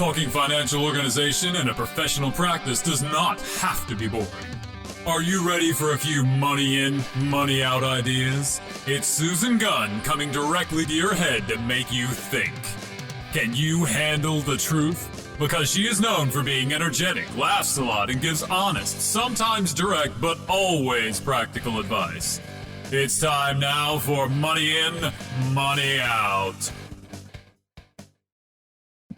Talking financial organization and a professional practice does not have to be boring. Are you ready for a few money in, money out ideas? It's Susan Gunn coming directly to your head to make you think. Can you handle the truth? Because she is known for being energetic, laughs a lot, and gives honest, sometimes direct, but always practical advice. It's time now for Money In, Money Out.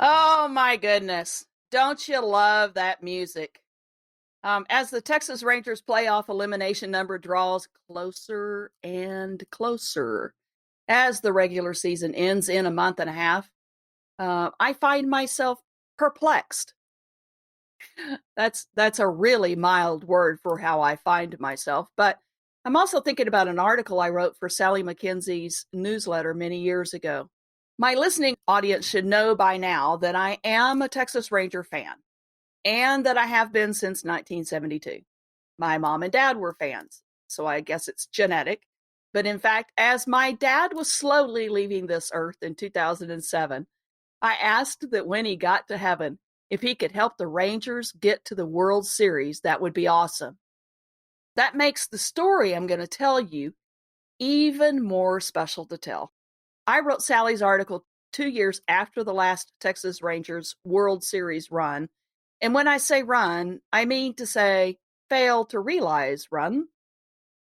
Oh my goodness. Don't you love that music? As the Texas Rangers playoff elimination number draws closer and closer as the regular season ends in a month and a half, I find myself perplexed. That's a really mild word for how I find myself, but I'm also thinking about an article I wrote for Sally McKenzie's newsletter many years ago. My listening audience should know by now that I am a Texas Ranger fan, and that I have been since 1972. My mom and dad were fans, so I guess it's genetic. But in fact, as my dad was slowly leaving this earth in 2007, I asked that when he got to heaven, if he could help the Rangers get to the World Series, that would be awesome. That makes the story I'm going to tell you even more special to tell. I wrote Sally's article 2 years after the last Texas Rangers World Series run. And when I say run, I mean to say fail to realize run.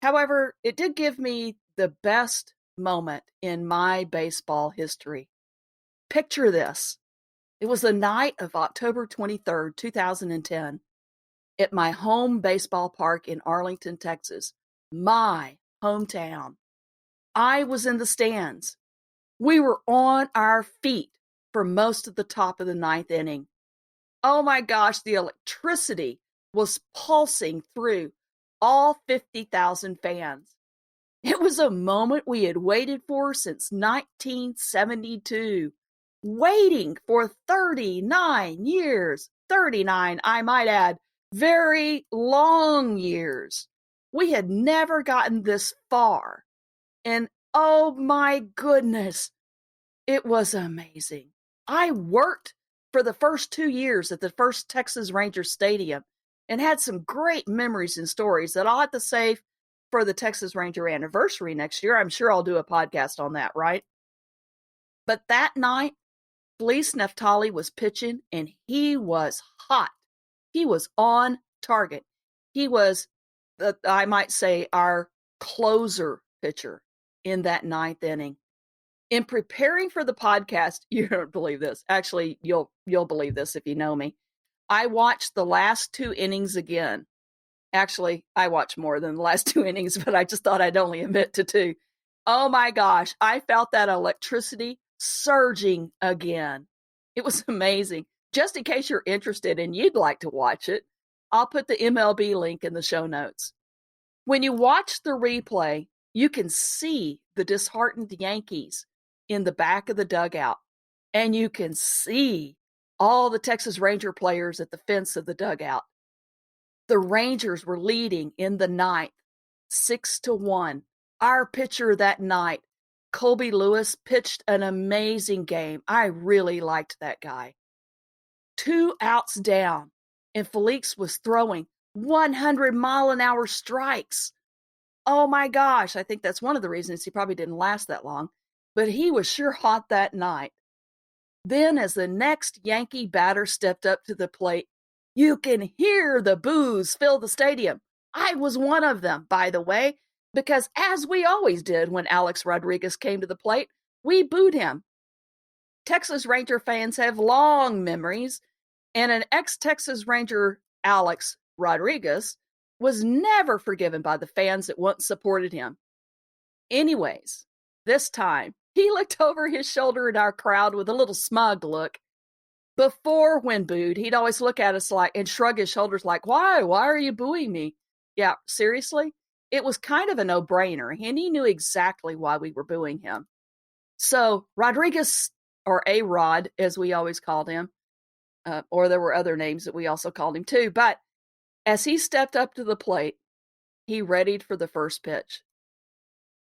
However, it did give me the best moment in my baseball history. Picture this. It was the night of October 23rd, 2010, at my home baseball park in Arlington, Texas, my hometown. I was in the stands. We were on our feet for most of the top of the ninth inning. Oh my gosh, the electricity was pulsing through all 50,000 fans. It was a moment we had waited for since 1972. Waiting for 39 years. 39, I might add, very long years. We had never gotten this far. And oh my goodness, it was amazing. I worked for the first 2 years at the first Texas Rangers Stadium and had some great memories and stories that I'll have to save for the Texas Ranger anniversary next year. I'm sure I'll do a podcast on that, right? But that night, Felice Neftali was pitching and he was hot. He was on target. He was, I might say, our closer pitcher in that ninth inning. In preparing for the podcast, you don't believe this. Actually, you'll believe this if you know me. I watched the last 2 innings again. Actually, I watched more than the last 2 innings, but I just thought I'd only admit to 2. Oh my gosh, I felt that electricity surging again. It was amazing. Just in case you're interested and you'd like to watch it, I'll put the MLB link in the show notes. When you watch the replay, you can see the disheartened Yankees in the back of the dugout, and you can see all the Texas Ranger players at the fence of the dugout. The Rangers were leading in the ninth, 6-1. Our pitcher that night, Colby Lewis, pitched an amazing game. I really liked that guy. 2 outs down, and Felix was throwing 100-mile-an-hour strikes. Oh my gosh, I think that's one of the reasons he probably didn't last that long, but he was sure hot that night. Then as the next Yankee batter stepped up to the plate, you can hear the boos fill the stadium. I was one of them, by the way, because as we always did when Alex Rodriguez came to the plate, we booed him. Texas Ranger fans have long memories, and an ex-Texas Ranger, Alex Rodriguez, was never forgiven by the fans that once supported him. Anyways, this time, he looked over his shoulder at our crowd with a little smug look. Before, when booed, he'd always look at us like and shrug his shoulders like, Why are you booing me? Yeah, seriously? It was kind of a no-brainer, and he knew exactly why we were booing him. So Rodriguez, or A-Rod, as we always called him, or there were other names that we also called him too, but as he stepped up to the plate, he readied for the first pitch.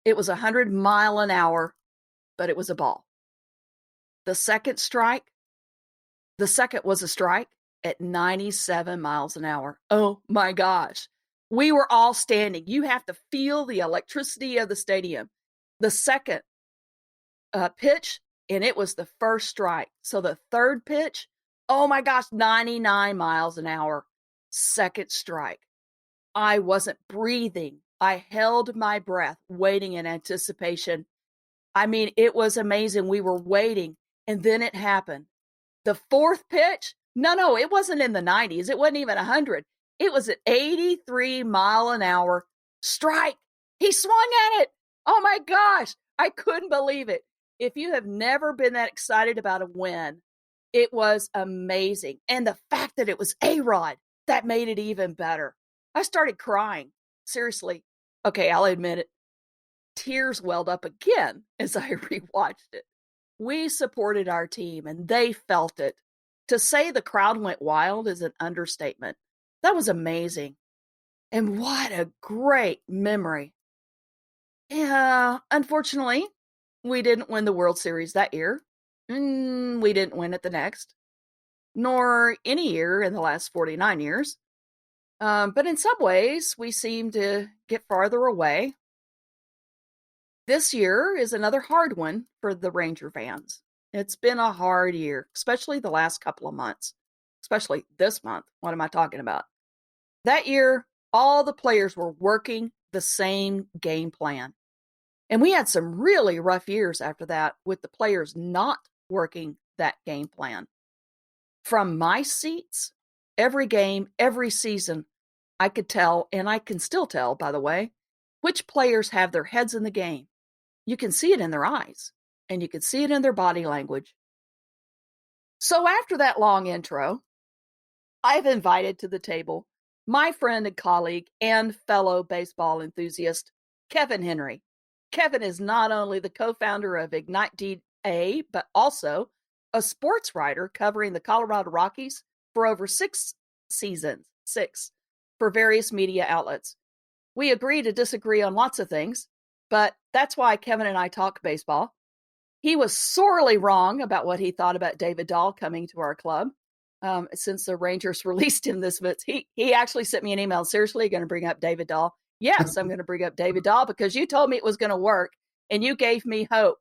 It was 100 mile an hour, but it was a ball. The second strike, The second was a strike at 97 miles an hour. Oh my gosh. We were all standing. You have to feel the electricity of the stadium. The second pitch, and it was the first strike. So the third pitch, oh my gosh, 99 miles an hour. Second strike. I wasn't breathing. I held my breath, waiting in anticipation. I mean, it was amazing. We were waiting, and then it happened. The fourth pitch, no, it wasn't in the 90s. It wasn't even 100. It was at 83 mile an hour strike. He swung at it. Oh my gosh, I couldn't believe it. If you have never been that excited about a win, it was amazing. And the fact that it was A-Rod, that made it even better. I started crying. Seriously. Okay, I'll admit it. Tears welled up again as I rewatched it. We supported our team, and they felt it. To say the crowd went wild is an understatement. That was amazing. And what a great memory. Yeah, unfortunately, we didn't win the World Series that year. We didn't win it the next, nor any year in the last 49 years. But in some ways, we seem to get farther away. This year is another hard one for the Ranger fans. It's been a hard year, especially the last couple of months, especially this month. What am I talking about? That year, all the players were working the same game plan. And we had some really rough years after that with the players not working that game plan. From my seats, every game, every season, I could tell, and I can still tell, by the way, which players have their heads in the game. You can see it in their eyes, and you can see it in their body language. So after that long intro, I've invited to the table my friend and colleague and fellow baseball enthusiast, Kevin Henry. Kevin is not only the co-founder of Ignite DA, but also a sports writer covering the Colorado Rockies for over 6 seasons, for various media outlets. We agree to disagree on lots of things, but that's why Kevin and I talk baseball. He was sorely wrong about what he thought about David Dahl coming to our club. Since the Rangers released him this month, he actually sent me an email. Seriously, you're going to bring up David Dahl? Yes, I'm going to bring up David Dahl because you told me it was going to work and you gave me hope.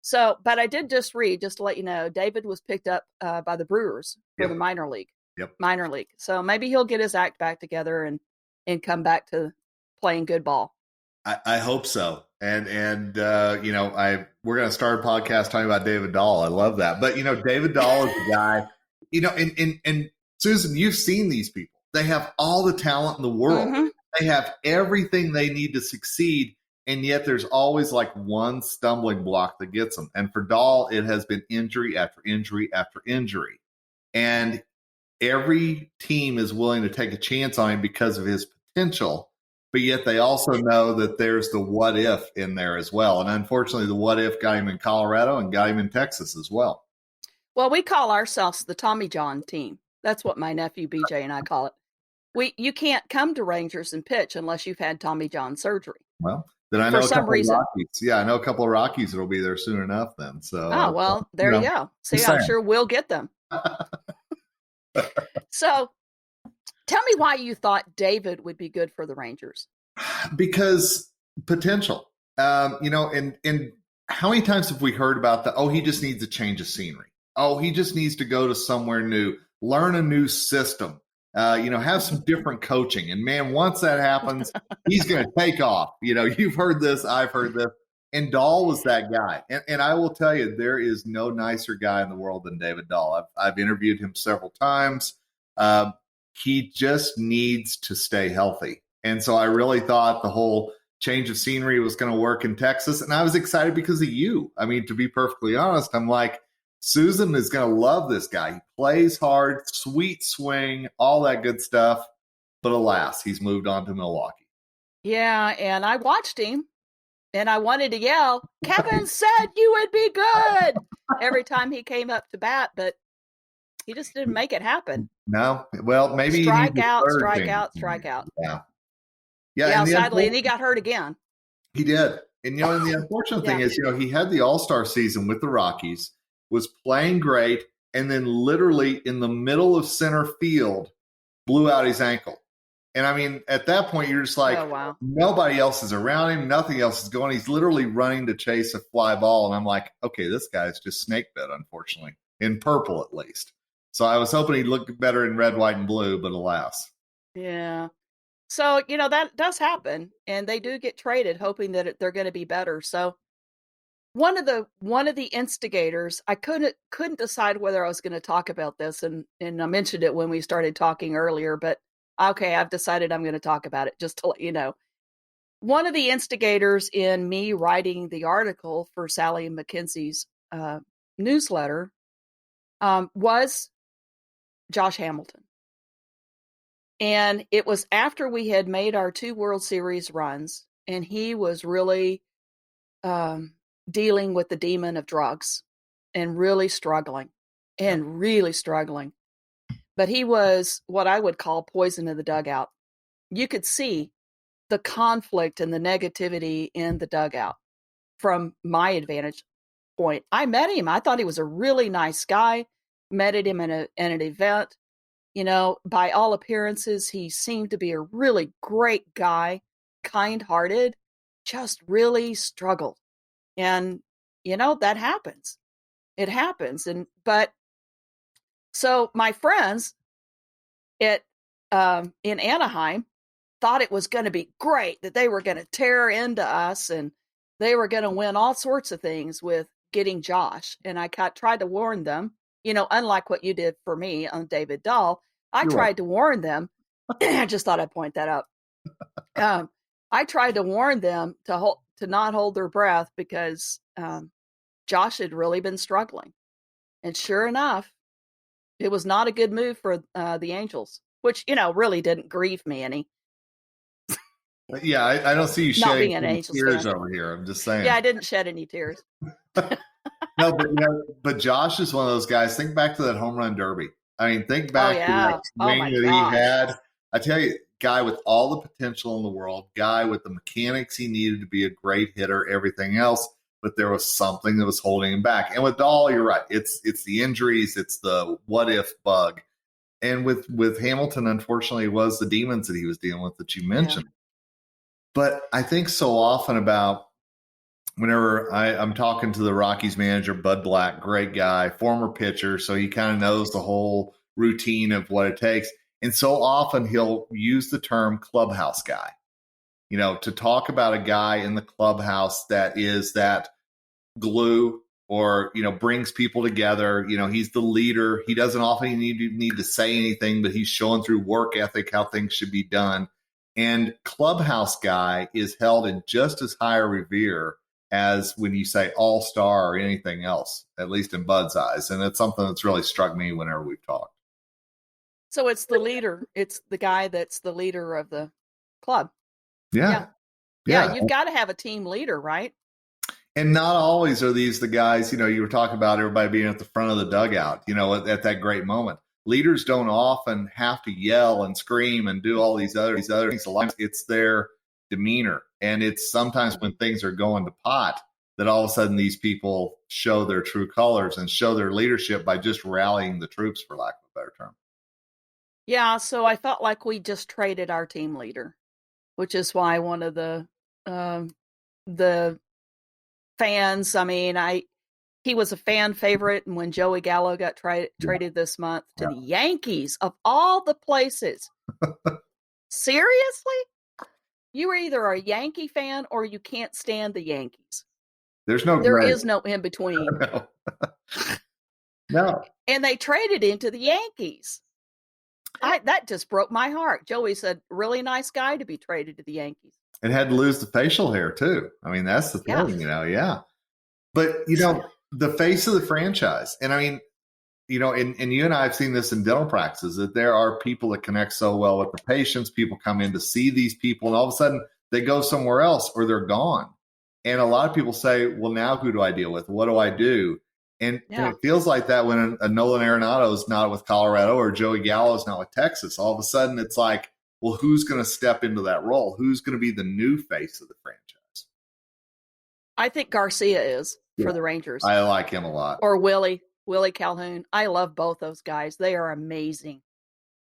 So, but I did just read, just to let you know, David was picked up by the Brewers for the minor league. Minor league. So maybe he'll get his act back together and come back to playing good ball. I hope so. And we're going to start a podcast talking about David Dahl. I love that. But, David Dahl is a guy, and Susan, you've seen these people. They have all the talent in the world. Mm-hmm. They have everything they need to succeed. And yet there's always like one stumbling block that gets them. And for Dahl, it has been injury after injury after injury. And every team is willing to take a chance on him because of his potential. But yet they also know that there's the what if in there as well. And unfortunately, the what if got him in Colorado and got him in Texas as well. Well, we call ourselves the Tommy John team. That's what my nephew BJ and I call it. You can't come to Rangers and pitch unless you've had Tommy John surgery. Well, then I know a couple of Rockies. Yeah, I know a couple of Rockies that'll be there soon enough then. So there you go. See, I'm sure we'll get them. So tell me why you thought David would be good for the Rangers. Because potential. And how many times have we heard about he just needs a change of scenery. Oh, he just needs to go to somewhere new, learn a new system. Have some different coaching. And man, once that happens, he's going to take off. You've heard this, I've heard this. And Dahl was that guy. And I will tell you, there is no nicer guy in the world than David Dahl. I've interviewed him several times. He just needs to stay healthy. And so I really thought the whole change of scenery was going to work in Texas. And I was excited because of you. I mean, to be perfectly honest, I'm like, Susan is going to love this guy. He plays hard, sweet swing, all that good stuff. But alas, he's moved on to Milwaukee. Yeah, and I watched him, and I wanted to yell, Kevin said you would be good every time he came up to bat, but he just didn't make it happen. No, well, maybe strike out. Yeah, sadly, and he got hurt again. He did. And, and the unfortunate thing is, he had the All-Star season with the Rockies, was playing great, and then literally in the middle of center field blew out his ankle. And I mean, at that point, you're just like, Oh, wow. Nobody else is around him. Nothing else is going. He's literally running to chase a fly ball. And I'm like, okay, this guy's just snake bit, unfortunately, in purple at least. So I was hoping he'd look better in red, white, and blue, but alas. Yeah. So, that does happen, and they do get traded hoping that they're going to be better. So one of the instigators, I couldn't decide whether I was going to talk about this, and I mentioned it when we started talking earlier, but okay, I've decided I'm going to talk about it just to let you know. One of the instigators in me writing the article for Sally McKenzie's newsletter was Josh Hamilton. And it was after we had made our 2 World Series runs, and he was really dealing with the demon of drugs and really struggling. But he was what I would call poison in the dugout. You could see the conflict and the negativity in the dugout from my advantage point. I met him. I thought he was a really nice guy. Met him in an event. By all appearances, he seemed to be a really great guy, kind-hearted, just really struggled. And, that happens. It happens. So my friends in Anaheim thought it was going to be great, that they were going to tear into us and they were going to win all sorts of things with getting Josh. And I tried to warn them, unlike what you did for me on David Dahl, I tried to warn them. I just thought I'd point that out. I tried to warn them to not hold their breath because Josh had really been struggling. And sure enough, it was not a good move for the Angels, which, really didn't grieve me any. Yeah, I don't see you shedding any tears over here. I'm just saying. Yeah, I didn't shed any tears. No, but Josh is one of those guys. Think back to that home run derby. I mean, think back to that swing that he had. I tell you, guy with all the potential in the world, guy with the mechanics he needed to be a great hitter, everything else, but there was something that was holding him back. And with Dahl, you're right. It's the injuries, it's the what if bug. And with Hamilton, unfortunately, it was the demons that he was dealing with that you mentioned. Yeah. But I think so often about whenever I'm talking to the Rockies manager, Bud Black, great guy, former pitcher, so he kind of knows the whole routine of what it takes. And so often he'll use the term clubhouse guy, to talk about a guy in the clubhouse that is that glue or, brings people together. He's the leader. He doesn't often need to say anything, but he's showing through work ethic how things should be done. And clubhouse guy is held in just as high a revere as when you say all-star or anything else, at least in Bud's eyes. And it's something that's really struck me whenever we've talked. So it's the leader. It's the guy that's the leader of the club. Yeah. You've got to have a team leader, right? And not always are these the guys, you were talking about everybody being at the front of the dugout, at that great moment. Leaders don't often have to yell and scream and do all these other things. It's their demeanor. And it's sometimes when things are going to pot that all of a sudden these people show their true colors and show their leadership by just rallying the troops, for lack of a better term. Yeah, so I felt like we just traded our team leader, which is why one of the fans, he was a fan favorite, and when Joey Gallo got traded this month to the Yankees, of all the places, seriously? You are either a Yankee fan or you can't stand the Yankees. There is no in between. No. And they traded him to the Yankees. That just broke my heart. Joey's a really nice guy to be traded to the Yankees. And had to lose the facial hair too. That's the thing, yeah. But, the face of the franchise. And and you and I have seen this in dental practices, that there are people that connect so well with the patients. People come in to see these people, and all of a sudden they go somewhere else or they're gone. And a lot of people say, well, now who do I deal with? What do I do? And it feels like that when a Nolan Arenado is not with Colorado or Joey Gallo is not with Texas. All of a sudden it's like, well, who's going to step into that role? Who's going to be the new face of the franchise? I think Garcia is for the Rangers. I like him a lot. Or Willie. Willie Calhoun. I love both those guys. They are amazing.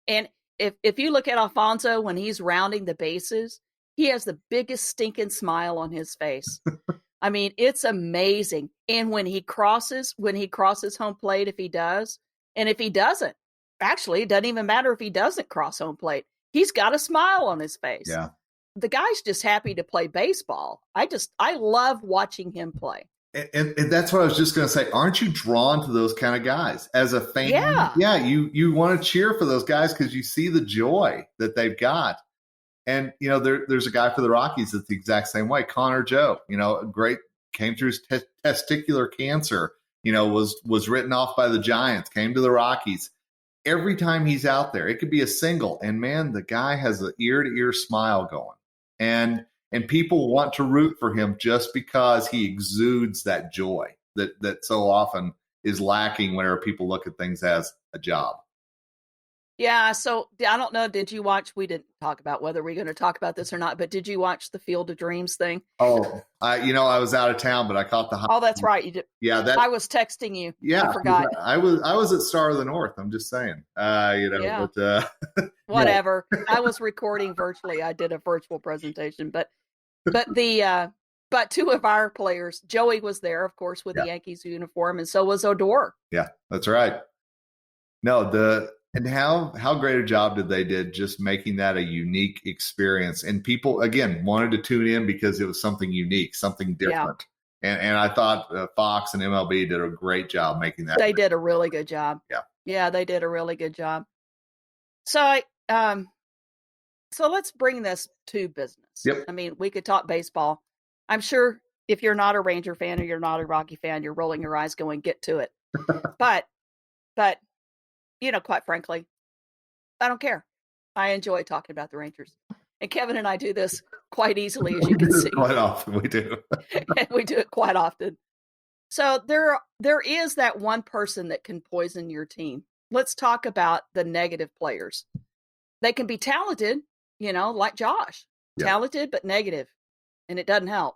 And if you look at Alfonso when he's rounding the bases, he has the biggest stinking smile on his face. I mean, it's amazing. And when he crosses home plate, if he does, and if he doesn't, actually, it doesn't even matter if he doesn't cross home plate. He's got a smile on his face. Yeah. The guy's just happy to play baseball. I love watching him play. And that's what I was just going to say. Aren't you drawn to those kind of guys as a fan? Yeah. You want to cheer for those guys because you see the joy that they've got. And, there's a guy for the Rockies that's the exact same way. Connor Joe, came through testicular cancer, was written off by the Giants, came to the Rockies. Every time he's out there, it could be a single. And, man, the guy has an ear-to-ear smile going. And people want to root for him just because he exudes that joy that so often is lacking whenever people look at things as a job. Yeah, so I don't know, did you watch, we didn't talk about whether we're going to talk about this or not, but did you watch the Field of Dreams thing? Oh, I was out of town, but I caught the Oh, that's right. You did. Yeah, I was texting you. Yeah, I forgot. I was at Star of the North. I'm just saying, Yeah. but whatever. Yeah. I was recording virtually. I did a virtual presentation, but two of our players, Joey was there, of course, with the Yankees uniform, and so was Odor. Yeah, that's right. No, and how great a job they did just making that a unique experience. And people, again, wanted to tune in because it was something unique, something different. Yeah. And I thought Fox and MLB did a great job making that. They did a really good job. Yeah. Yeah, they did a really good job. So so let's bring this to business. Yep. I mean, we could talk baseball. I'm sure if you're not a Ranger fan or you're not a Rocky fan, you're rolling your eyes going, get to it. but quite frankly, I don't care. I enjoy talking about the Rangers. And Kevin and I do this quite easily, as you can see. Quite often, we do. And we do it quite often. So there is that one person that can poison your team. Let's talk about the negative players. They can be talented, like Josh. Yeah. Talented, but negative. And it doesn't help.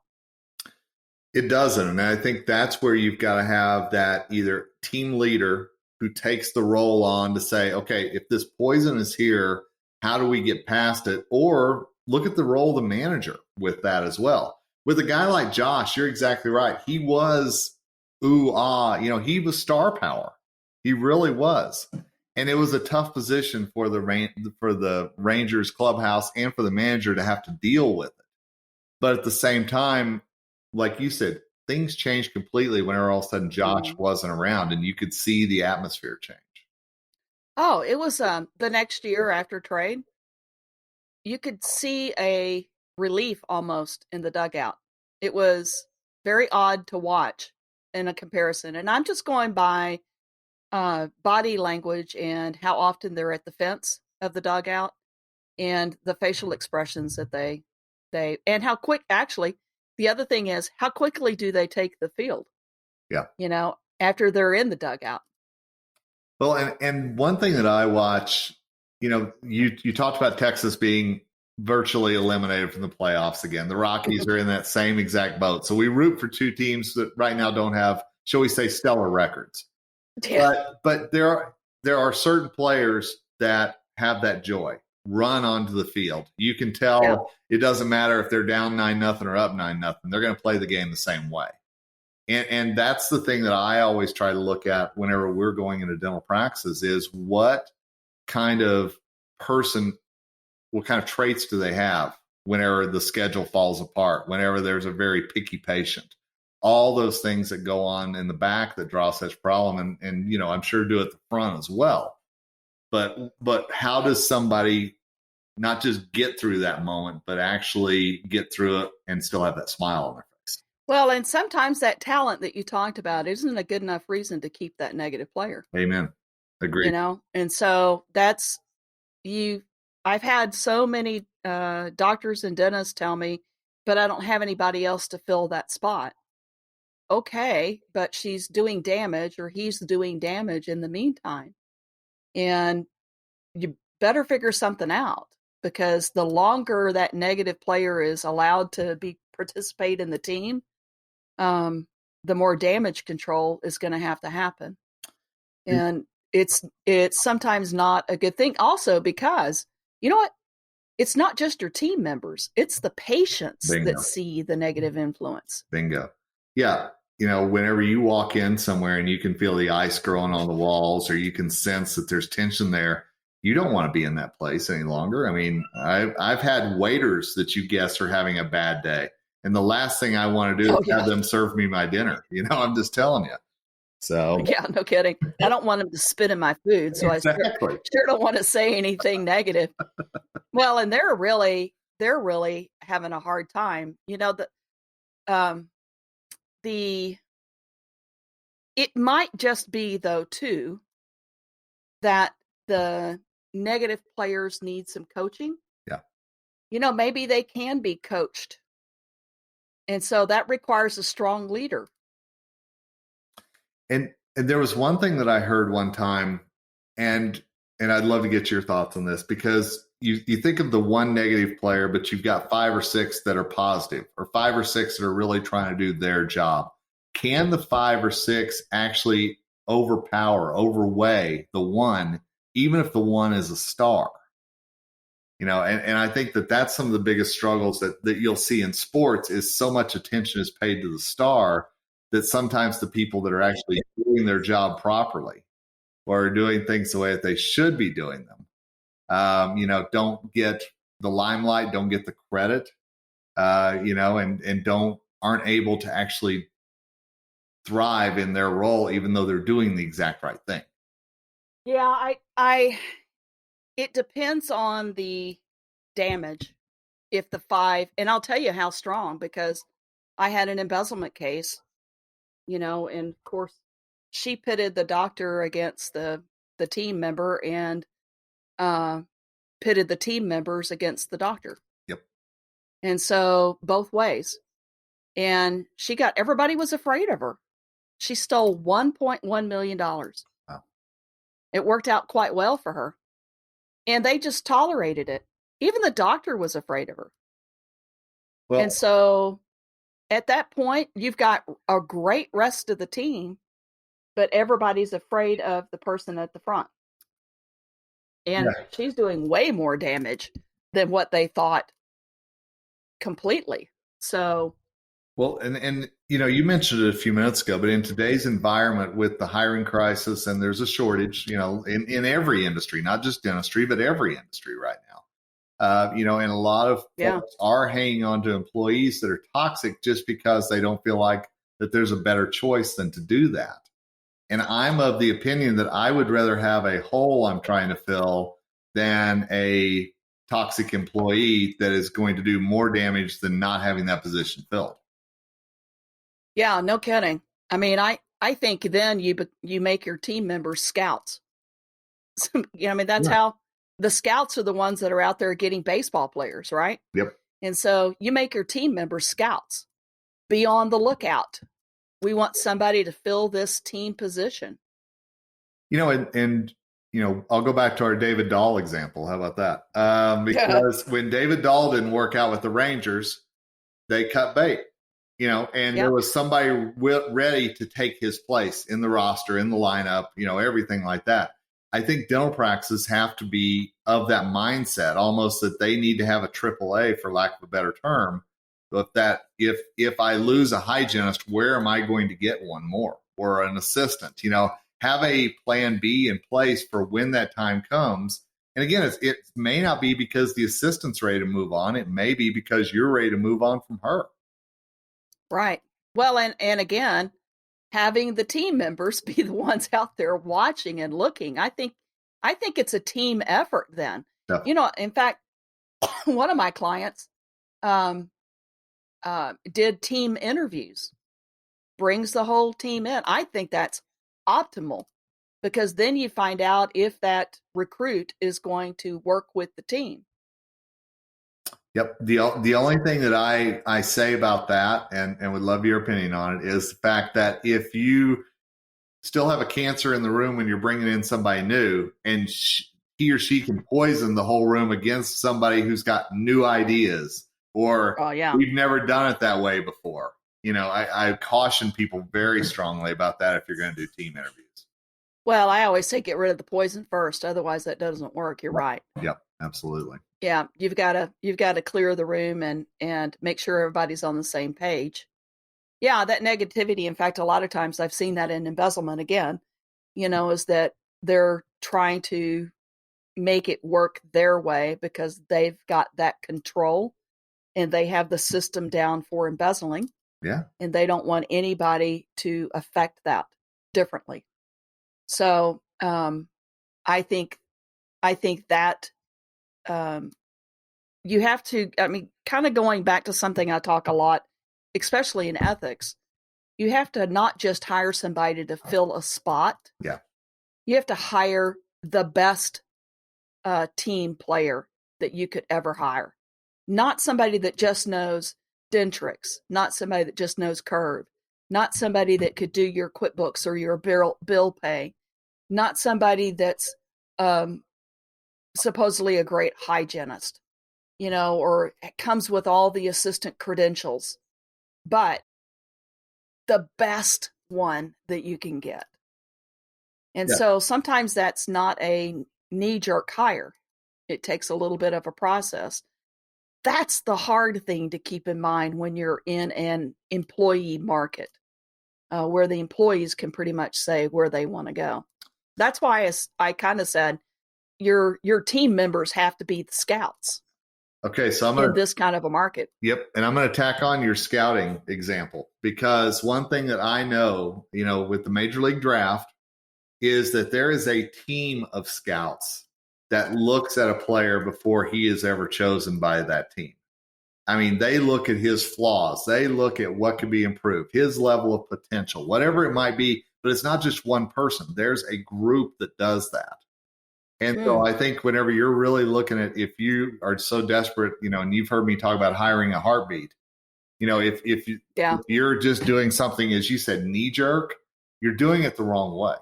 It doesn't. And I think that's where you've got to have that either team leader who takes the role on to say, okay, if this poison is here, how do we get past it? Or look at the role of the manager with that as well. With a guy like Josh, you're exactly right. He was, he was star power. He really was. And it was a tough position for the Rangers clubhouse and for the manager to have to deal with it. But at the same time, like you said, things changed completely whenever all of a sudden Josh wasn't around, and you could see the atmosphere change. Oh, it was the next year after trade. You could see a relief almost in the dugout. It was very odd to watch in a comparison. And I'm just going by body language and how often they're at the fence of the dugout and the facial expressions that they and how quick, actually, the other thing is, how quickly do they take the field? Yeah. After they're in the dugout. Well, and one thing that I watch, you talked about Texas being virtually eliminated from the playoffs again. The Rockies are in that same exact boat. So we root for two teams that right now don't have, shall we say, stellar records. Yeah. But there are certain players that have that joy. Run onto the field. You can tell It doesn't matter if they're down 9-0 or up 9-0. They're going to play the game the same way. And that's the thing that I always try to look at whenever we're going into dental practices is what kind of person, what kind of traits do they have whenever the schedule falls apart, whenever there's a very picky patient, all those things that go on in the back that draw such problem. And I'm sure do at the front as well. But how does somebody not just get through that moment, but actually get through it and still have that smile on their face? Well, and sometimes that talent that you talked about isn't a good enough reason to keep that negative player. Amen. Agreed. And so that's I've had so many doctors and dentists tell me, but I don't have anybody else to fill that spot. Okay, but she's doing damage or he's doing damage in the meantime. And you better figure something out, because the longer that negative player is allowed to participate in the team, the more damage control is going to have to happen. And it's sometimes not a good thing. Also, because you know what? It's not just your team members; it's the patients Bingo. that see the negative influence. Bingo. Yeah. Whenever you walk in somewhere and you can feel the ice growing on the walls, or you can sense that there's tension there, you don't want to be in that place any longer. I mean, I've had waiters that you guess are having a bad day, and the last thing I want to do is have them serve me my dinner. I'm just telling you. So yeah, no kidding. I don't want them to spit in my food, so exactly. I sure don't want to say anything negative. Well, and they're really having a hard time. It might just be though too that the negative players need some coaching. Yeah. Maybe they can be coached. And so that requires a strong leader. And there was one thing that I heard one time, and I'd love to get your thoughts on this, because you think of the one negative player, but you've got 5 or 6 that are positive, or 5 or 6 that are really trying to do their job. Can the 5 or 6 actually overweigh the one, even if the one is a star? And I think that that's some of the biggest struggles that you'll see in sports, is so much attention is paid to the star that sometimes the people that are actually doing their job properly, or doing things the way that they should be doing them, don't get the limelight, don't get the credit, and aren't able to actually thrive in their role, even though they're doing the exact right thing. Yeah, it depends on the damage. If the 5, and I'll tell you how strong, because I had an embezzlement case, and of course she pitted the doctor against the team member, and pitted the team members against the doctor. Yep. And so both ways. And everybody was afraid of her. She stole $1.1 million. Wow. It worked out quite well for her. And they just tolerated it. Even the doctor was afraid of her. Well, and so at that point, you've got a great rest of the team, but everybody's afraid of the person at the front. And she's doing way more damage than what they thought completely. So. Well, and you mentioned it a few minutes ago, but in today's environment with the hiring crisis, and there's a shortage, in every industry, not just dentistry, but every industry right now. And a lot of folks are hanging on to employees that are toxic just because they don't feel like that there's a better choice than to do that. And I'm of the opinion that I would rather have a hole I'm trying to fill than a toxic employee that is going to do more damage than not having that position filled. Yeah, no kidding. I mean, I think then you make your team members scouts. That's how the scouts are the ones that are out there getting baseball players, right? Yep. And so you make your team members scouts. Be on the lookout. We want somebody to fill this team position. And I'll go back to our David Dahl example. How about that? Because when David Dahl didn't work out with the Rangers, they cut bait. And there was somebody ready to take his place in the roster, in the lineup, everything like that. I think dental practices have to be of that mindset, almost that they need to have a AAA, for lack of a better term. But that if I lose a hygienist, where am I going to get one more, or an assistant? Have a plan B in place for when that time comes. And again, it may not be because the assistant's ready to move on. It may be because you're ready to move on from her. Right. Well, and again, having the team members be the ones out there watching and looking. I think it's a team effort then. Yeah. In fact, one of my clients did team interviews, brings the whole team in. I think that's optimal, because then you find out if that recruit is going to work with the team. Yep. The only thing that I say about that, and would love your opinion on it, is the fact that if you still have a cancer in the room when you're bringing in somebody new, and he or she can poison the whole room against somebody who's got new ideas, or we've never done it that way before. I caution people very strongly about that if you're going to do team interviews. Well, I always say get rid of the poison first. Otherwise, that doesn't work. You're right. Yep, absolutely. Yeah, you've got to clear the room and make sure everybody's on the same page. Yeah, that negativity. In fact, a lot of times I've seen that in embezzlement again. Is that they're trying to make it work their way because they've got that control and they have the system down for embezzling. Yeah. And they don't want anybody to affect that differently. So I think that you have to, kind of going back to something I talk a lot, especially in ethics, you have to not just hire somebody to fill a spot. Yeah. You have to hire the best team player that you could ever hire. Not somebody that just knows Dentrix, not somebody that just knows Curve, not somebody that could do your QuickBooks or your bill pay, not somebody that's supposedly a great hygienist, or comes with all the assistant credentials, but the best one that you can get. And so sometimes that's not a knee-jerk hire. It takes a little bit of a process. That's the hard thing to keep in mind when you're in an employee market, where the employees can pretty much say where they want to go. That's why I kind of said your team members have to be the scouts. Okay, so in this kind of a market. Yep, and I'm going to tack on your scouting example, because one thing that I know, with the Major League Draft, is that there is a team of scouts that looks at a player before he is ever chosen by that team. They look at his flaws. They look at what could be improved, his level of potential, whatever it might be. But it's not just one person. There's a group that does that. And so I think whenever you're really looking at, if you are so desperate, and you've heard me talk about hiring a heartbeat, if you're just doing something, as you said, knee jerk, you're doing it the wrong way,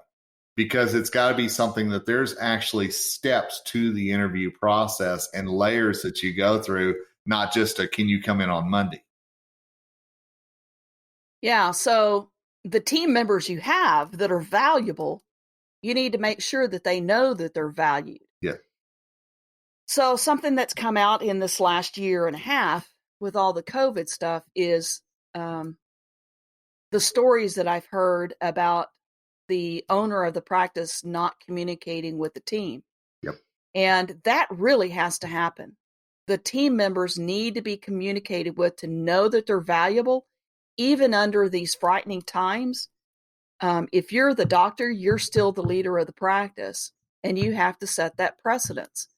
because it's got to be something that there's actually steps to the interview process and layers that you go through, not just can you come in on Monday? Yeah. So the team members you have that are valuable, you need to make sure that they know that they're valued. Yeah. So something that's come out in this last year and a half with all the COVID stuff is the stories that I've heard about the owner of the practice not communicating with the team. Yep. And that really has to happen. The team members need to be communicated with to know that they're valuable, even under these frightening times. If you're the doctor, you're still the leader of the practice, and you have to set that precedence.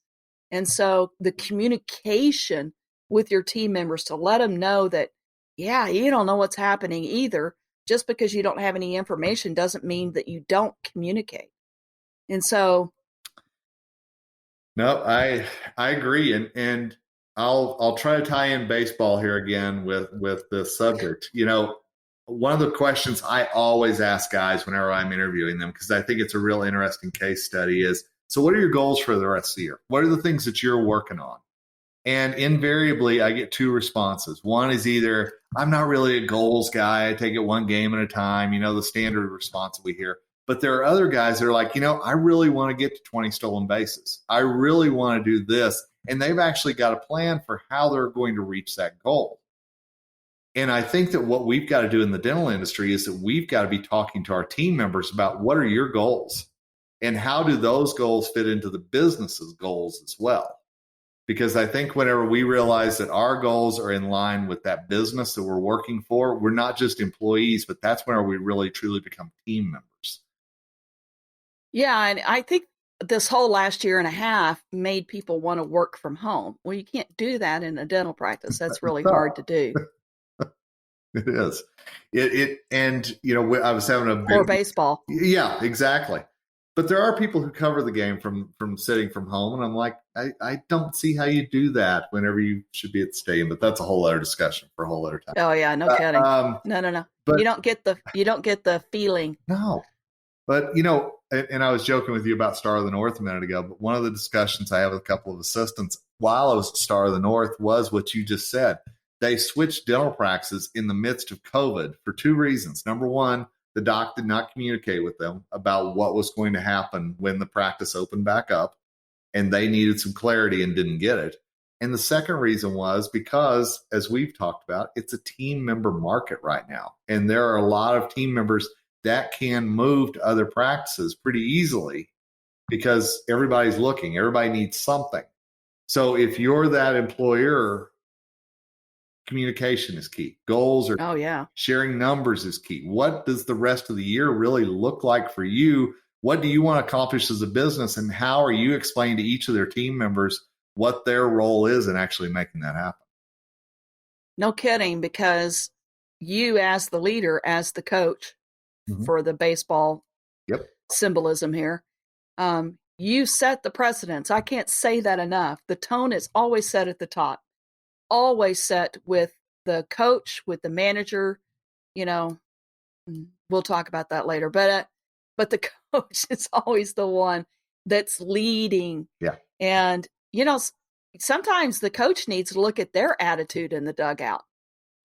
And so the communication with your team members to let them know that, you don't know what's happening either. Just because you don't have any information doesn't mean that you don't communicate. And so. No, I agree. And I'll try to tie in baseball here again with the subject. One of the questions I always ask guys whenever I'm interviewing them, because I think it's a real interesting case study, is, so what are your goals for the rest of the year? What are the things that you're working on? And invariably, I get two responses. One is either, I'm not really a goals guy. I take it one game at a time, the standard response we hear. But there are other guys that are like, I really want to get to 20 stolen bases. I really want to do this. And they've actually got a plan for how they're going to reach that goal. And I think that what we've got to do in the dental industry is that we've got to be talking to our team members about what are your goals and how do those goals fit into the business's goals as well. Because I think whenever we realize that our goals are in line with that business that we're working for, we're not just employees, but that's where we really truly become team members. Yeah, and I think this whole last year and a half made people want to work from home. Well, you can't do that in a dental practice. That's really hard to do. It is. I was having a big, or baseball. Yeah, exactly. But there are people who cover the game from sitting from home, and I'm like, I don't see how you do that whenever you should be at the stadium. But that's a whole other discussion for a whole other time. Oh yeah, no kidding. No. But you don't get the feeling. No. But and I was joking with you about Star of the North a minute ago. But one of the discussions I had with a couple of assistants while I was at Star of the North was what you just said. They switched dental practices in the midst of COVID for two reasons. Number one, The doc did not communicate with them about what was going to happen when the practice opened back up, and they needed some clarity and didn't get it. And the second reason was because, as we've talked about, it's a team member market right now. And there are a lot of team members that can move to other practices pretty easily because everybody's looking. Everybody needs something. So if you're that employer, communication is key. Goals are sharing numbers is key. What does the rest of the year really look like for you? What do you want to accomplish as a business? And how are you explaining to each of their team members what their role is in actually making that happen? No kidding, because you as the leader, as the coach for the baseball symbolism here, you set the precedence. I can't say that enough. The tone is always set at the top. Always set with the coach, with the manager. You know, we'll talk about that later. But the coach is always the one that's leading. Yeah. And, you know, sometimes the coach needs to look at their attitude in the dugout.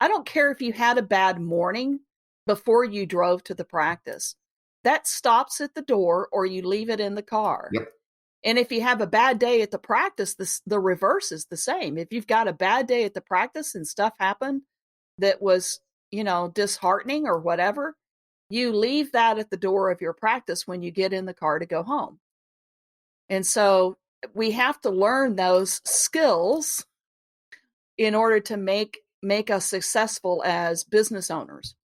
I don't care if you had a bad morning before you drove to the practice. That stops at the door or you leave it in the car. Yep. And if you have a bad day at the practice, the reverse is the same. If you've got a bad day at the practice and stuff happened that was, you know, disheartening or whatever, you leave that at the door of your practice when you get in the car to go home. And so we have to learn those skills in order to make us successful as business owners.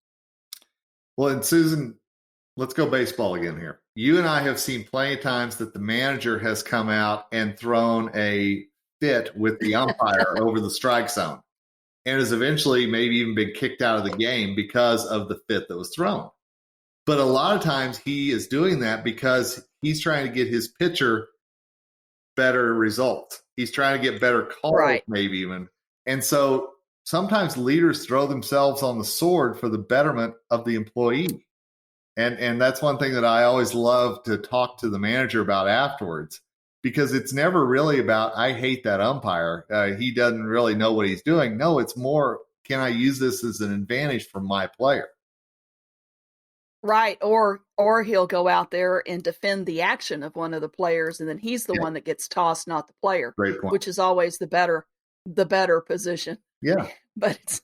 Well, and Susan, let's go baseball again here. You and I have seen plenty of times that the manager has come out and thrown a fit with the umpire over the strike zone and has eventually maybe even been kicked out of the game because of the fit that was thrown. But a lot of times he is doing that because he's trying to get his pitcher better results. He's trying to get better calls, maybe even. And so sometimes leaders throw themselves on the sword for the betterment of the employee. And that's one thing that I always love to talk to the manager about afterwards, because it's never really about, I hate that umpire. He doesn't really know what he's doing. No, it's more, can I use this as an advantage for my player? Right. Or he'll go out there and defend the action of one of the players, and then he's the one that gets tossed, not the player. Great point. Which is always the better position. Yeah. But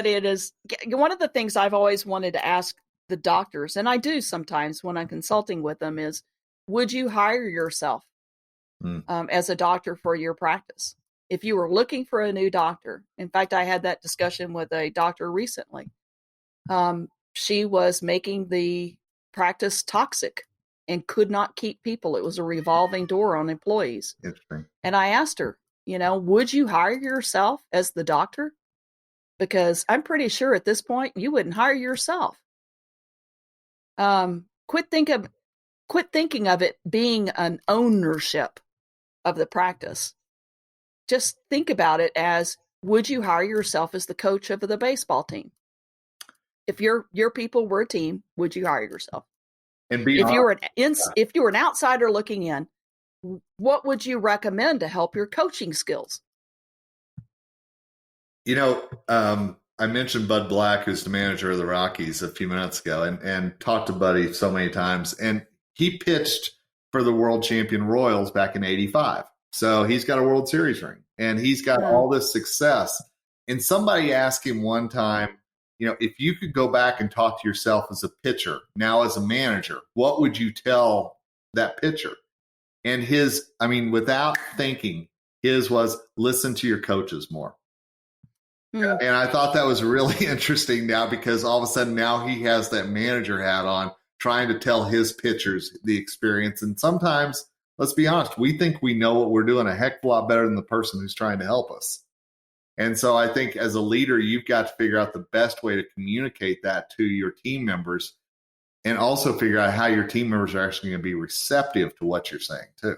it is one of the things I've always wanted to ask the doctors, and I do sometimes when I'm consulting with them, is would you hire yourself as a doctor for your practice? If you were looking for a new doctor, in fact, I had that discussion with a doctor recently. She was making the practice toxic and could not keep people. It was a revolving door on employees. Interesting. And I asked her, you know, would you hire yourself as the doctor? Because I'm pretty sure at this point you wouldn't hire yourself. Quit thinking of it being an ownership of the practice. Just think about it as, would you hire yourself as the coach of the baseball team? If your people were a team, would you hire yourself? And if you were an outsider looking in, what would you recommend to help your coaching skills? You know, I mentioned Bud Black, who's the manager of the Rockies, a few minutes ago, and talked to Buddy so many times. And he pitched for the world champion Royals back in '85. So he's got a World Series ring, and he's got all this success. And somebody asked him one time, you know, if you could go back and talk to yourself as a pitcher, now as a manager, what would you tell that pitcher? And without thinking, his was listen to your coaches more. And I thought that was really interesting now, because all of a sudden now he has that manager hat on, trying to tell his pitchers the experience. And sometimes, let's be honest, we think we know what we're doing a heck of a lot better than the person who's trying to help us. And so I think as a leader, you've got to figure out the best way to communicate that to your team members, and also figure out how your team members are actually going to be receptive to what you're saying too.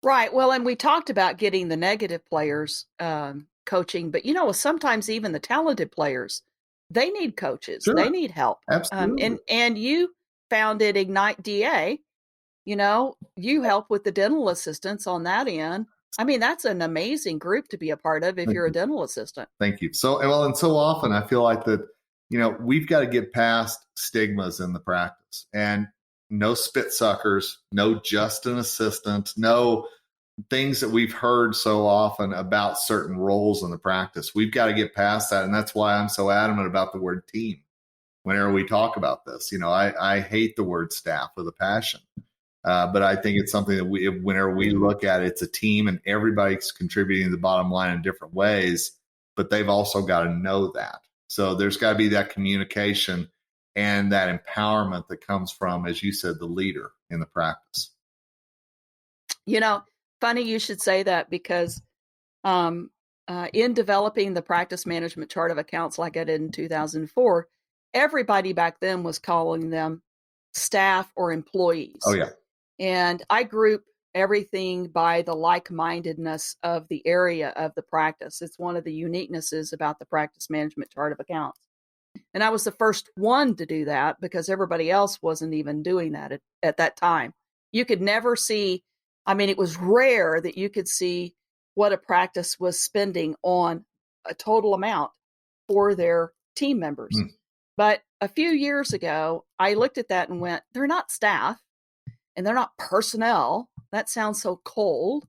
Right. Well, and we talked about getting the negative players coaching, but sometimes even the talented players, they need coaches. Sure. They need help. Absolutely. And you founded Ignite DA. You help with the dental assistants on that end. I mean, that's an amazing group to be a part of if you're a dental assistant. Thank you. So often I feel like that we've got to get past stigmas in the practice, and no spit suckers, no just an assistant, no things that we've heard so often about certain roles in the practice. We've got to get past that. And that's why I'm so adamant about the word team whenever we talk about this. I hate the word staff with a passion. But I think it's something that whenever we look at it, it's a team and everybody's contributing to the bottom line in different ways, but they've also got to know that. So there's got to be that communication and that empowerment that comes from, as you said, the leader in the practice. Funny you should say that, because in developing the practice management chart of accounts like I did in 2004, everybody back then was calling them staff or employees. Oh, yeah. And I group everything by the like-mindedness of the area of the practice. It's one of the uniquenesses about the practice management chart of accounts. And I was the first one to do that because everybody else wasn't even doing that at that time. You could never see, it was rare that you could see what a practice was spending on a total amount for their team members. Mm. But a few years ago, I looked at that and went, they're not staff and they're not personnel. That sounds so cold.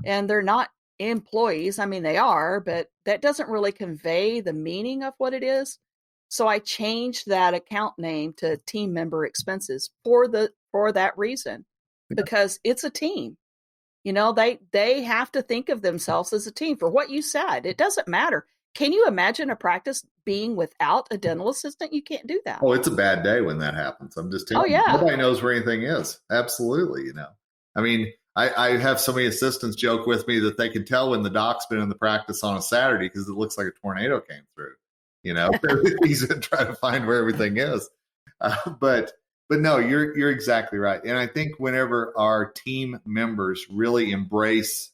And they're not employees. They are, but that doesn't really convey the meaning of what it is. So I changed that account name to team member expenses for that reason, because it's a team. They have to think of themselves as a team. For what you said, it doesn't matter. Can you imagine a practice being without a dental assistant? You can't do that. Oh, it's a bad day when that happens. I'm just telling you. Nobody knows where anything is. Absolutely, I have so many assistants joke with me that they can tell when the doc's been in the practice on a Saturday because it looks like a tornado came through. He's trying to find where everything is. But no, you're exactly right. And I think whenever our team members really embrace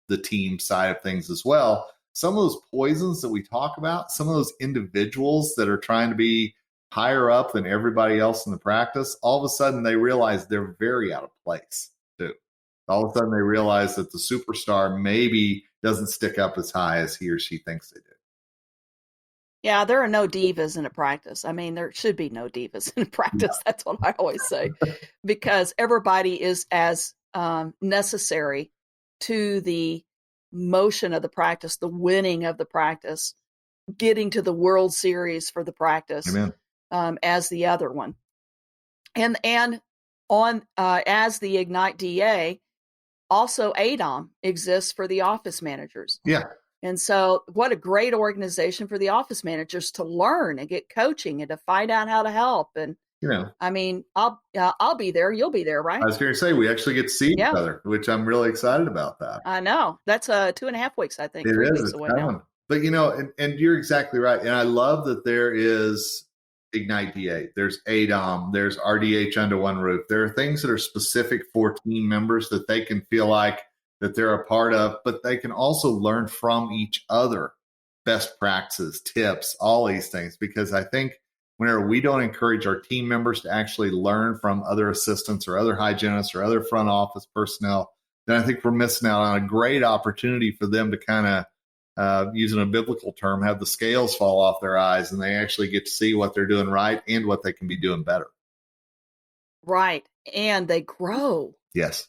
the team side of things as well, some of those poisons that we talk about, some of those individuals that are trying to be higher up than everybody else in the practice, all of a sudden they realize they're very out of place too. All of a sudden they realize that the superstar maybe doesn't stick up as high as he or she thinks they do. Yeah, there are no divas in a practice. There should be no divas in a practice. That's what I always say, because everybody is as necessary to the motion of the practice, the winning of the practice, getting to the World Series for the practice. Amen. As the other one. And on as the Ignite DA, also ADOM exists for the office managers. Yeah. And so what a great organization for the office managers to learn and get coaching and to find out how to help. And, I'll be there. You'll be there, right? I was going to say, we actually get to see each other, which I'm really excited about that. I know. That's 2.5 weeks, I think. 3 weeks away now. But, and you're exactly right. And I love that there is Ignite DA, there's ADOM, there's RDH under one roof. There are things that are specific for team members that they can feel like that they're a part of, but they can also learn from each other, best practices, tips, all these things, because I think whenever we don't encourage our team members to actually learn from other assistants or other hygienists or other front office personnel, then I think we're missing out on a great opportunity for them to kind of, using a biblical term, have the scales fall off their eyes and they actually get to see what they're doing right and what they can be doing better. Right. And they grow. Yes.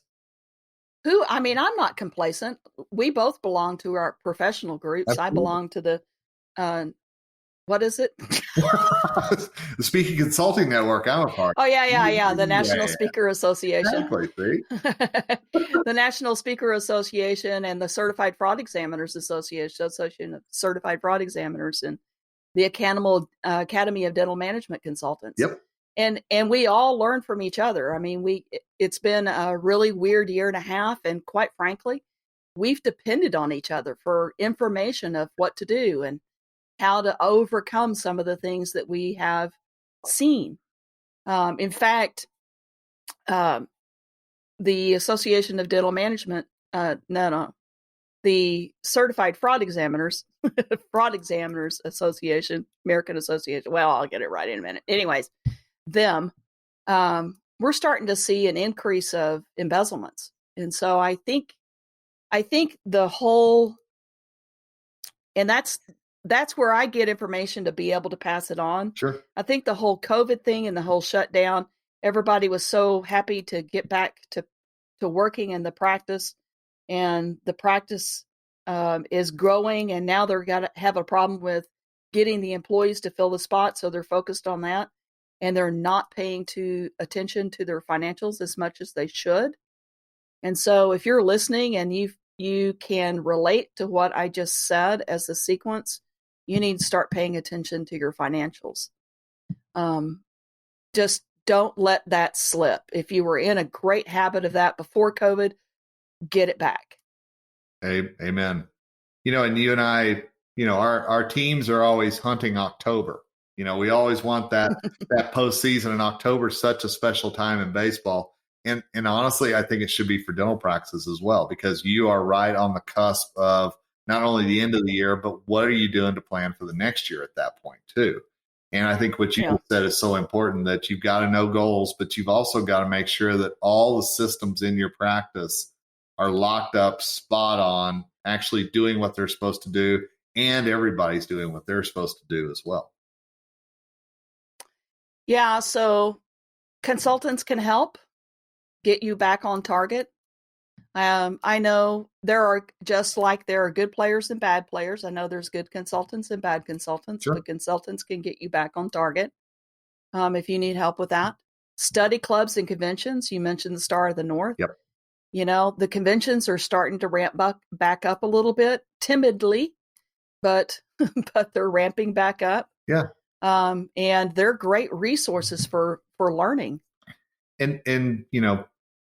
I'm not complacent. We both belong to our professional groups. Absolutely. I belong to the, what is it? The Speaking Consulting Network. I'm a part. Oh, yeah. The National Speaker Association. Exactly, see? The National Speaker Association and the Certified Fraud Examiners Association of Certified Fraud Examiners, and the Academy of Dental Management Consultants. Yep. And we all learn from each other. It's been a really weird year and a half. And quite frankly, we've depended on each other for information of what to do and how to overcome some of the things that we have seen. In fact, the Association of Dental Management, the Certified Fraud Examiners, Fraud Examiners Association, American Association. Well, I'll get it right in a minute. Anyways, we're starting to see an increase of embezzlements. And so I think the whole, and that's that's where I get information to be able to pass it on. Sure. I think the whole COVID thing and the whole shutdown, everybody was so happy to get back to working in the practice, and the practice is growing, and now they're got to have a problem with getting the employees to fill the spot, so they're focused on that, and they're not paying attention to their financials as much as they should. And so if you're listening and you can relate to what I just said as a sequence, you need to start paying attention to your financials. Just don't let that slip. If you were in a great habit of that before COVID, get it back. Amen. And you and I, our teams are always hunting October. We always want that postseason, and October is such a special time in baseball. And honestly, I think it should be for dental practices as well, because you are right on the cusp of not only the end of the year, but what are you doing to plan for the next year at that point too? And I think what you said is so important, that you've got to know goals, but you've also got to make sure that all the systems in your practice are locked up, spot on, actually doing what they're supposed to do, and everybody's doing what they're supposed to do as well. Yeah, so consultants can help get you back on target. I know there are good players and bad players. I know there's good consultants and bad consultants. Sure. But consultants can get you back on target if you need help with that. Study clubs and conventions. You mentioned the Star of the North. Yep. The conventions are starting to ramp back up a little bit, timidly, but they're ramping back up. Yeah. And they're great resources for learning. And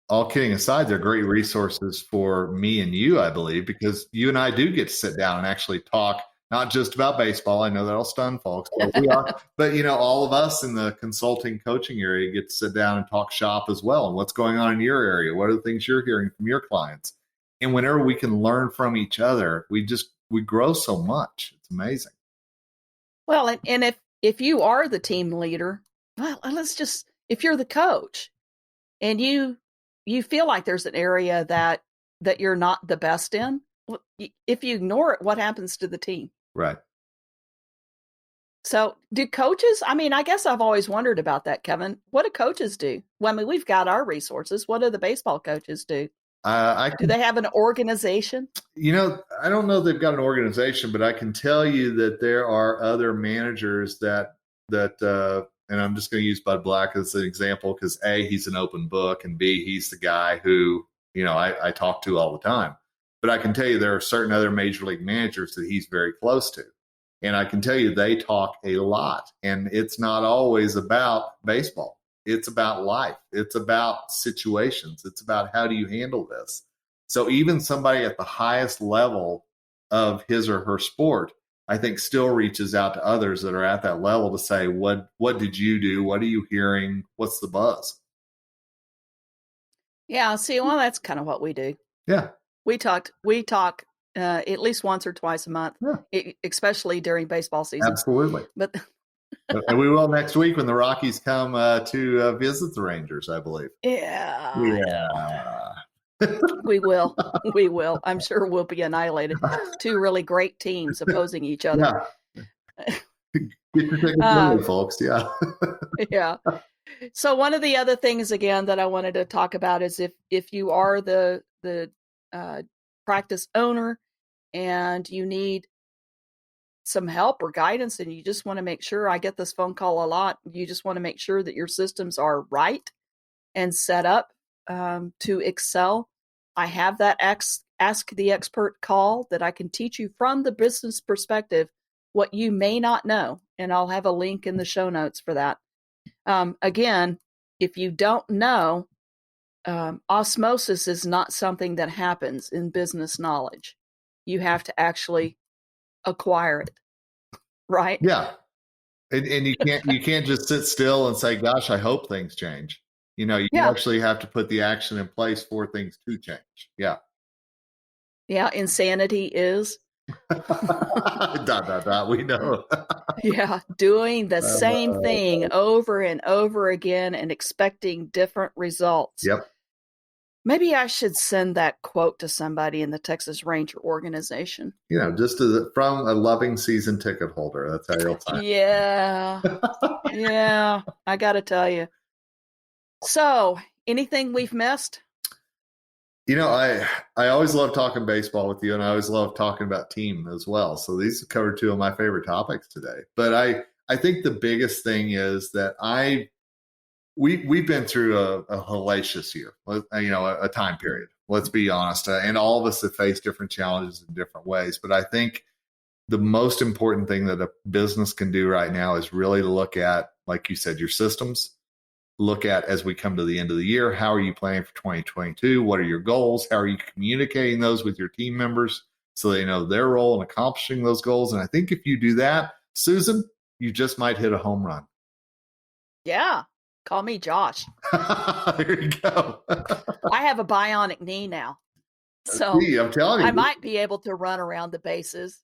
all kidding aside, they're great resources for me and you, I believe, because you and I do get to sit down and actually talk, not just about baseball. I know that'll stun folks, but all of us in the consulting coaching area get to sit down and talk shop as well. And what's going on in your area? What are the things you're hearing from your clients? And whenever we can learn from each other, we grow so much. It's amazing. Well, and if you are the team leader, well, if you're the coach and you feel like there's an area that you're not the best in, if you ignore it, what happens to the team? Right. So do coaches, I guess I've always wondered about that, Kevin. What do coaches do? Well, we've got our resources. What do the baseball coaches do? Do they have an organization? I don't know if they've got an organization, but I can tell you that there are other managers that and I'm just going to use Bud Black as an example, because A, he's an open book, and B, he's the guy who, I talk to all the time. But I can tell you there are certain other major league managers that he's very close to. And I can tell you they talk a lot. And it's not always about baseball. It's about life. It's about situations. It's about how do you handle this? So even somebody at the highest level of his or her sport, I think, still reaches out to others that are at that level to say, what did you do? What are you hearing? What's the buzz? Yeah. See, well, that's kind of what we do. Yeah. We talk at least once or twice a month, especially during baseball season. Absolutely. But and we will next week when the Rockies come to visit the Rangers, I believe. Yeah. We will. I'm sure we'll be annihilated. Two really great teams opposing each other. Yeah. Get your tickets early, folks. Yeah. Yeah. So one of the other things, again, that I wanted to talk about is if you are the practice owner and you need some help or guidance, and you just want to make sure, I get this phone call a lot, you just want to make sure that your systems are right and set up to excel. I have that Ask the Expert call that I can teach you from the business perspective what you may not know, and I'll have a link in the show notes for that. Again, if you don't know, osmosis is not something that happens in business knowledge. You have to actually acquire it, right? Yeah. And you can't just sit still and say, gosh, I hope things change. You actually have to put the action in place for things to change. Yeah. Yeah. Insanity is. We know. Yeah. Doing the same thing over and over again and expecting different results. Yep. Maybe I should send that quote to somebody in the Texas Ranger organization. Just from a loving season ticket holder. That's how you'll sign. Yeah. Yeah. I got to tell you. So, anything we've missed? I always love talking baseball with you, and I always love talking about team as well. So these cover two of my favorite topics today. But I think the biggest thing is that we've been through a hellacious year, a time period. Let's be honest, and all of us have faced different challenges in different ways. But I think the most important thing that a business can do right now is really look at, like you said, your systems. Look at, as we come to the end of the year, how are you planning for 2022? What are your goals? How are you communicating those with your team members so they know their role in accomplishing those goals? And I think if you do that, Susan, you just might hit a home run. Yeah. Call me Josh. There you go. I have a bionic knee now. So I'm telling you, I might be able to run around the bases.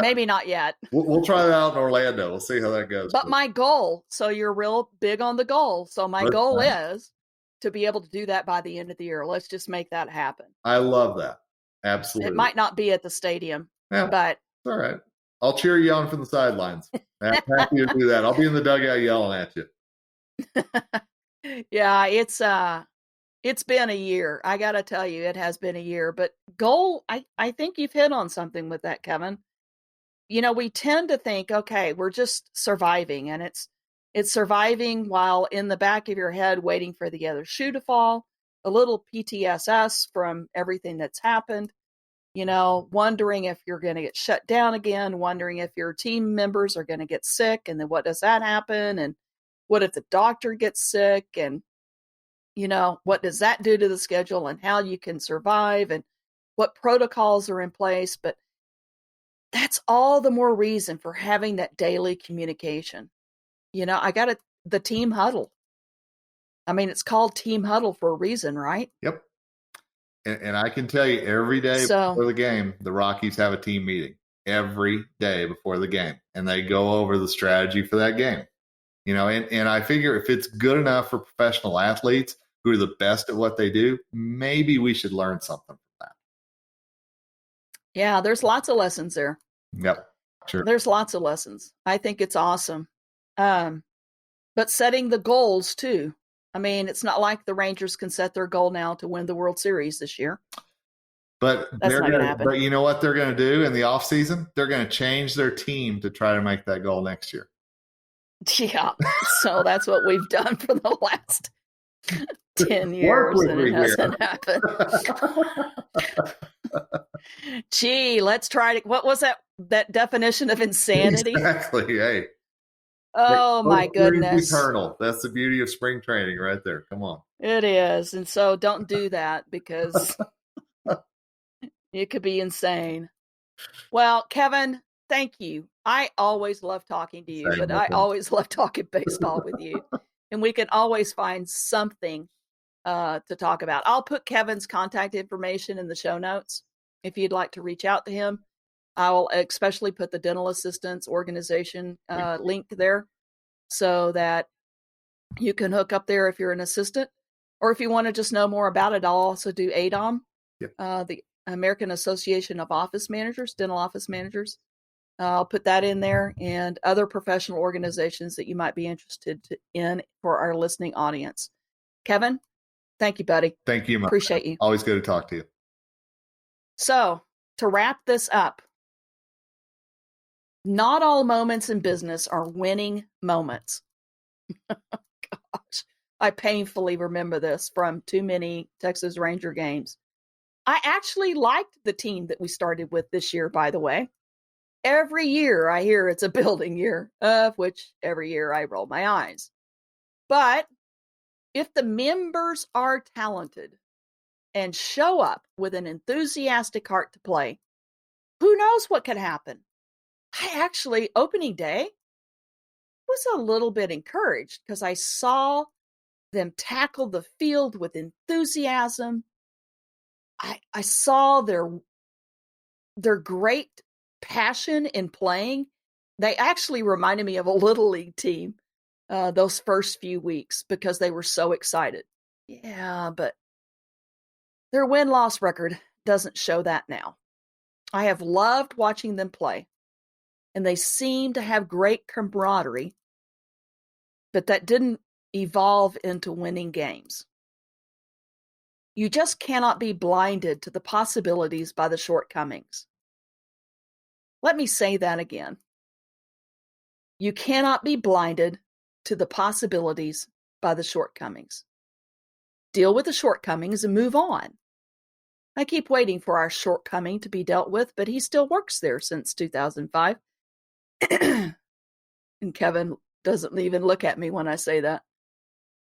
Maybe not yet. We'll try that out in Orlando. We'll see how that goes. But my goal, so you're real big on the goal. So my goal is to be able to do that by the end of the year. Let's just make that happen. I love that. Absolutely. It might not be at the stadium, but all right. I'll cheer you on from the sidelines. I'm happy to do that. I'll be in the dugout yelling at you. Yeah, it's been a year. I got to tell you, it has been a year. But goal, I think you've hit on something with that, Kevin. We tend to think, okay, we're just surviving, and it's surviving while in the back of your head waiting for the other shoe to fall, a little PTSS from everything that's happened, wondering if you're going to get shut down again, wondering if your team members are going to get sick, and then what does that happen? And what if the doctor gets sick? And, what does that do to the schedule and how you can survive and what protocols are in place? But that's all the more reason for having that daily communication. I got the team huddle. I mean, it's called team huddle for a reason, right? Yep. And I can tell you every day before the game, the Rockies have a team meeting every day before the game, and they go over the strategy for that game. And I figure if it's good enough for professional athletes who are the best at what they do, maybe we should learn something from that. Yeah, there's lots of lessons there. Yep, sure. There's lots of lessons. I think it's awesome. But setting the goals too. I mean, it's not like the Rangers can set their goal now to win the World Series this year. But that's not going to happen. But you know what they're going to do in the offseason? They're going to change their team to try to make that goal next year. Yeah. So that's what we've done for the last 10 years, and it hasn't happened. Gee, let's try to. What was that definition of insanity? Exactly. Hey. Oh, my goodness. Eternal. That's the beauty of spring training right there. Come on. It is. And so don't do that because it could be insane. Well, Kevin, thank you. I always love talking to you, but I always love talking baseball with you. And we can always find something to talk about. I'll put Kevin's contact information in the show notes if you'd like to reach out to him. I'll especially put the dental assistants organization link there so that you can hook up there if you're an assistant, or if you want to just know more about it. I'll also do ADOM, the American Association of Office Managers, Dental Office Managers. I'll put that in there, and other professional organizations that you might be interested in for our listening audience. Kevin, thank you, buddy. Thank you, Appreciate you. Always good to talk to you. So, to wrap this up, not all moments in business are winning moments. Gosh, I painfully remember this from too many Texas Ranger games. I actually liked the team that we started with this year, by the way. Every year I hear it's a building year, of which every year I roll my eyes. But if the members are talented and show up with an enthusiastic heart to play, who knows what could happen? I actually, opening day, was a little bit encouraged because I saw them tackle the field with enthusiasm. I saw their great passion in playing. They actually reminded me of a little league team those first few weeks because they were so excited. Yeah, but Their win-loss record doesn't show that now. I have loved watching them play, and they seem to have great camaraderie, but that didn't evolve into winning games. You just cannot be blinded to the possibilities by the shortcomings. Let me say that again. You cannot be blinded to the possibilities by the shortcomings. Deal with the shortcomings and move on. I keep waiting for our shortcoming to be dealt with, but he still works there since 2005. And Kevin doesn't even look at me when I say that.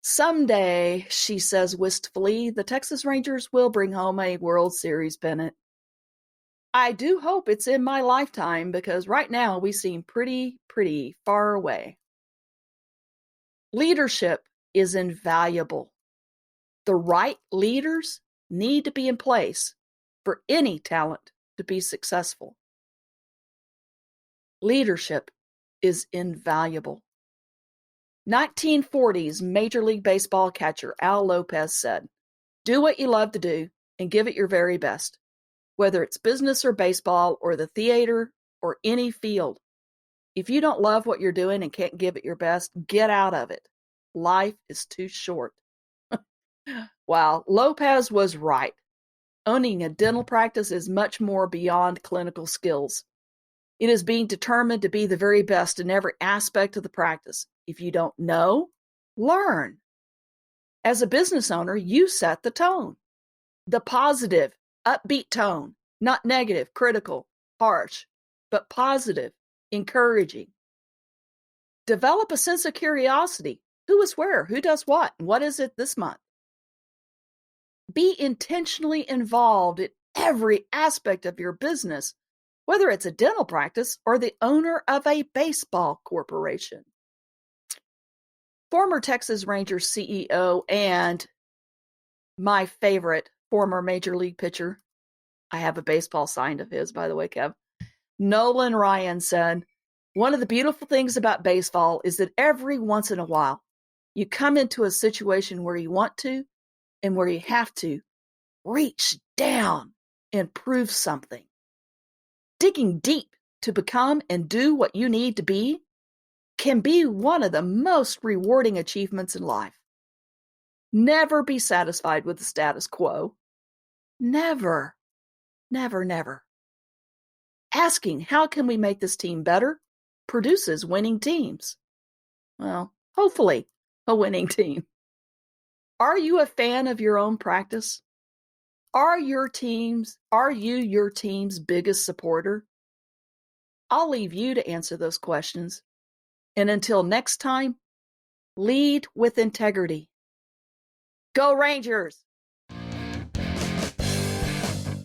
Someday, she says wistfully, the Texas Rangers will bring home a World Series pennant. I do hope it's in my lifetime, because right now we seem pretty far away. Leadership is invaluable. The right leaders need to be in place for any talent to be successful. Leadership is invaluable. 1940s Major League Baseball catcher Al Lopez said, "Do what you love to do and give it your very best, whether it's business or baseball or the theater or any field. If you don't love what you're doing and can't give it your best, get out of it. Life is too short." Wow, Lopez was right. Owning a dental practice is much more beyond clinical skills. It is being determined to be the very best in every aspect of the practice. If you don't know, learn. As a business owner, you set the tone. The positive, upbeat tone, not negative, critical, harsh, but positive, encouraging. Develop a sense of curiosity. Who is where? Who does what? And what is it this month? Be intentionally involved in every aspect of your business, whether it's a dental practice or the owner of a baseball corporation. Former Texas Rangers CEO and my favorite former Major League pitcher, I have a baseball signed of his, by the way, Kev, Nolan Ryan said, "One of the beautiful things about baseball is that every once in a while, you come into a situation where you want to and where you have to reach down and prove something. Digging deep to become and do what you need to be can be one of the most rewarding achievements in life. Never be satisfied with the status quo. Never, never, never. Asking, how can we make this team better, produces winning teams. Well, hopefully a winning team. Are you a fan of your own practice? Are you your team's biggest supporter? I'll leave you to answer those questions. And until next time, lead with integrity. Go Rangers!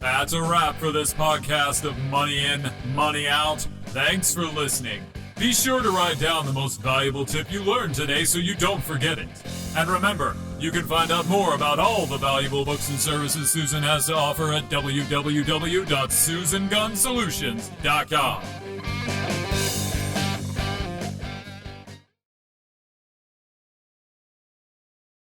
That's a wrap for this podcast of Money In, Money Out. Thanks for listening. Be sure to write down the most valuable tip you learned today so you don't forget it. And remember, you can find out more about all the valuable books and services Susan has to offer at www.susangunsolutions.com.